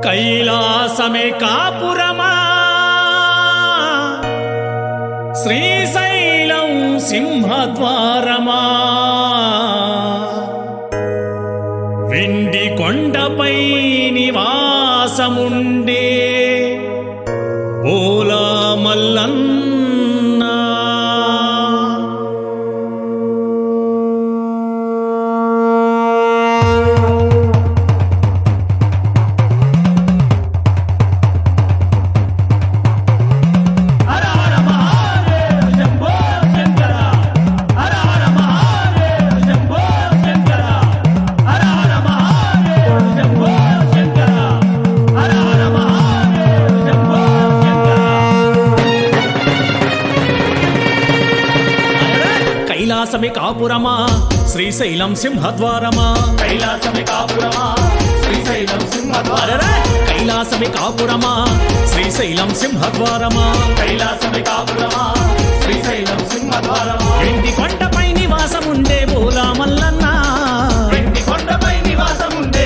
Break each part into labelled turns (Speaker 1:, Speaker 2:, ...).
Speaker 1: కైలాసమే కాపురమా శ్రీశైలం సింహద్వారమా వెండి కొండపై నివాసముండే బోలా మల్లన్న కైలాసమే కాపురమా శ్రీశైలం సింహద్వారమా
Speaker 2: కైలాసమే కాపురమా శ్రీశైలం సింహద్వారమా
Speaker 1: కైలాసమే కాపురమా శ్రీశైలం సింహద్వారమా
Speaker 2: కైలాసమే కాపురమా శ్రీశైలం సింహద్వారమా
Speaker 1: వెండి కొండపై నివాసముండే బోలా మల్లన్న
Speaker 2: వెండి కొండపై నివాసముండే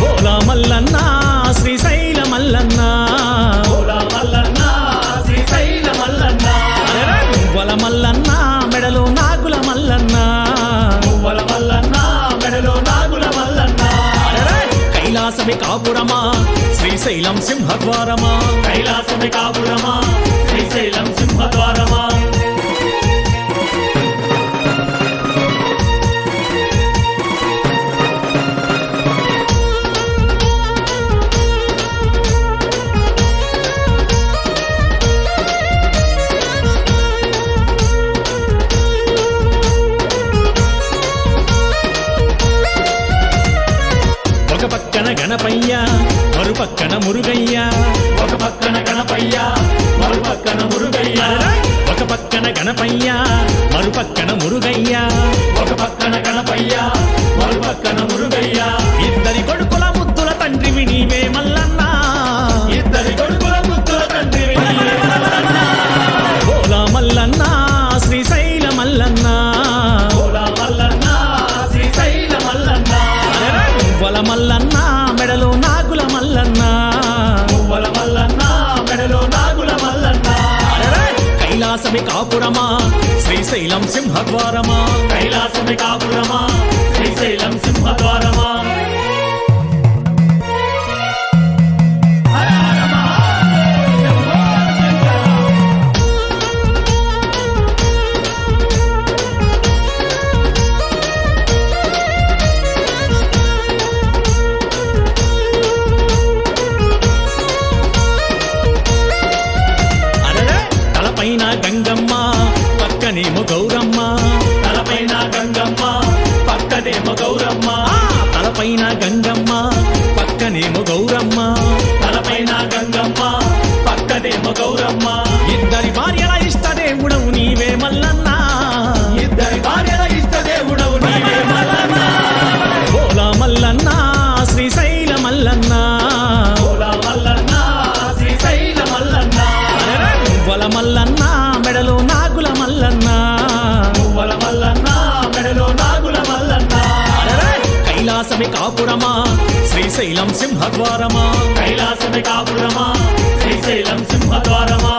Speaker 1: బోలా మల్లన్న శ్రీశైల మల్లన్న
Speaker 2: బోలా మల్లన్న శ్రీశైల మల్లన్న
Speaker 1: మువ్వల మల్లన్న మెడలో నాగుల మల్లన్న
Speaker 2: మువ్వల మల్లన్న మెడలో నాగుల మల్లన్న
Speaker 1: కైలాసమే కాపురమా శ్రీశైలం సింహద్వారమా
Speaker 2: కైలాసమే కాపురమా శ్రీశైలం సింహద్వారమా
Speaker 1: ఒక పక్కన గణపయ్య మరుపక్కన మురుగయ్య
Speaker 2: ఒక పక్కన గణపయ్య మరుపక్కన మురుగయ్య
Speaker 1: ఒక పక్కన గణపయ్య మరుపక్కన మురుగయ్య
Speaker 2: ఒక పక్కన గణపయ్య మరుపక్కన మురుగయ్య
Speaker 1: ఇద్దరి కొడుకుల ముద్దుల తండ్రివి నీవే మల్లన్న
Speaker 2: ఇద్దరి కొడుకుల ముద్దుల తండ్రివి నీవే మల్లన్న.
Speaker 1: బోలా మల్లన్న శ్రీశైల మల్లన్న
Speaker 2: బోలా మల్లన్న శ్రీశైల మల్లన్న
Speaker 1: మువ్వల మల్లన్న మెడలో నాగుల మల్లన్న
Speaker 2: మువ్వల మల్లన్న మెడలో నాగుల మల్లన్న
Speaker 1: కైలాసమే కాపురమా శ్రీశైలం సింహద్వారమా
Speaker 2: కైలాసమే కాపురమా శ్రీశైలం సింహద్వారమా హర హర మహాదేవ శంభో శంకర.
Speaker 1: అరెరే తలపైన గంగమ్మ పక్కనేమో గౌరమ్మ
Speaker 2: తలపైన గంగమ్మ పక్కనేమో గౌరమ్మ
Speaker 1: తలపైన గంగమ్మ పక్కనేమో గౌరమ్మ
Speaker 2: తలపైన గంగమ్మ పక్కనేమో గౌరమ్మ
Speaker 1: ఇద్దరి భార్యల ఇష్టదేవుడవు నీవే మల్లన్న
Speaker 2: ఇద్దరి భార్యల ఇష్టదేవుడవు నీవే మల్లన్న
Speaker 1: బోలా మల్లన్న శ్రీశైల మల్లన్న
Speaker 2: బోలా మల్లన్న శ్రీశైల మల్లన్న
Speaker 1: మువ్వల మల్లన్న మెడలో నాగుల మల్లన్న
Speaker 2: మువ్వల మల్లన్న మెడలో నాగుల మల్లన్న
Speaker 1: కైలాసమే కాపురమా శ్రీశైలం సింహద్వారమా
Speaker 2: కైలాసమే కాపురమా శ్రీశైలం సింహద్వారమా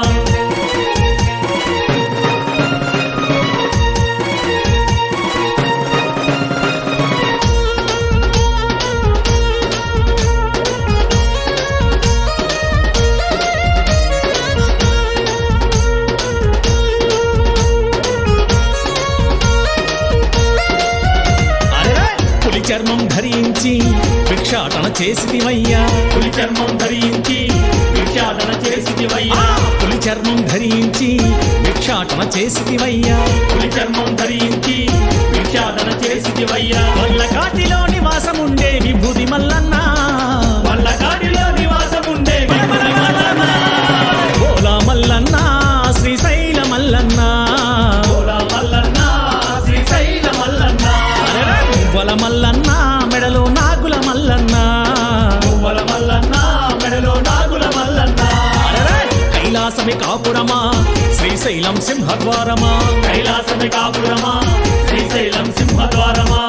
Speaker 1: అరెరే పులి చర్మం ధరించి భిక్షాటన చేసిదివయ్యా
Speaker 2: పులి చర్మం ధరించి భిక్షాటన చేసిదివయ్యా
Speaker 1: పులి చర్మం ధరించి భిక్షాటన చేసిదివయ్యా
Speaker 2: పులి చర్మం ధరించి భిక్షాటన చేసిదివయ్యా
Speaker 1: వల్ల కాటిలో నివాసముండే విభూది మల్లన్న
Speaker 2: వల్ల కాడిలో నివాసముండే విభూది మల్లన్న
Speaker 1: బోలా మల్లన్న శ్రీశైల మల్లన్న
Speaker 2: బోలా మల్లన్న శ్రీశైల మల్లన్న
Speaker 1: మువ్వల మల్లన్న మెడలో నాగుల మల్లన్న
Speaker 2: మువ్వల మల్లన్న మెడలో నాగుల మల్లన్న
Speaker 1: కైలాసమే కాపురమా శ్రీశైలం సింహద్వారమా
Speaker 2: కైలాసమే కాపురమా శ్రీశైలం సింహద్వారమా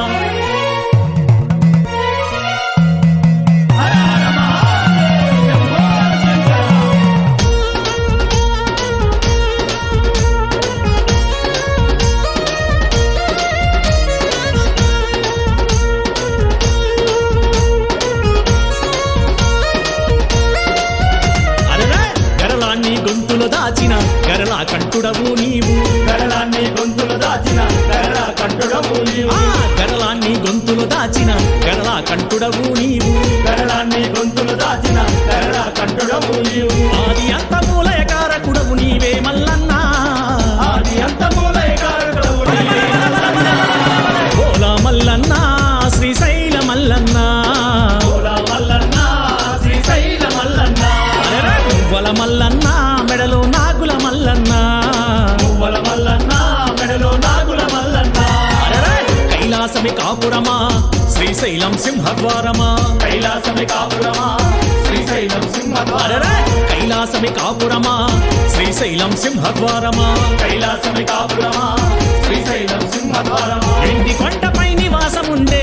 Speaker 1: గరళా కంఠుడవు నీవు
Speaker 2: గరళాన్ని గొంతులు దాచిన గరళ కంఠుడవు నీవు
Speaker 1: ఆ గరళాన్ని గొంతులు దాచిన గరళా కంఠుడవు నీవు
Speaker 2: గరళాన్ని గొంతులు దాచిన గరళ కంఠుడవు నీవు
Speaker 1: ఆది అంతమూలయ కారకుడవు నీవే మల్లన్నా
Speaker 2: ఆది అంతమూలయ కారకుడవు నీవే
Speaker 1: ఓలా మల్లన్నా శ్రీశైల మల్లన్నా
Speaker 2: ఓలా మల్లన్న శ్రీశైల మల్లన్న
Speaker 1: మువ్వల మల్లన్నా మెడలో నాగుల మల్లన్నా
Speaker 2: మువ్వల మల్లన్న మెడలో నాగుల మల్లన్న
Speaker 1: కైలాసమి కాపురమా శ్రీశైలం సింహద్వారమా
Speaker 2: కైలాసమి కాపురమా శ్రీశైలం సింహద్వారమా
Speaker 1: కైలాసమి కాపురమా శ్రీశైలం సింహద్వారమా
Speaker 2: కైలాసమి కాపురమా శ్రీశైలం సింహద్వారమా
Speaker 1: ఎండి కొండపై నివాసముండే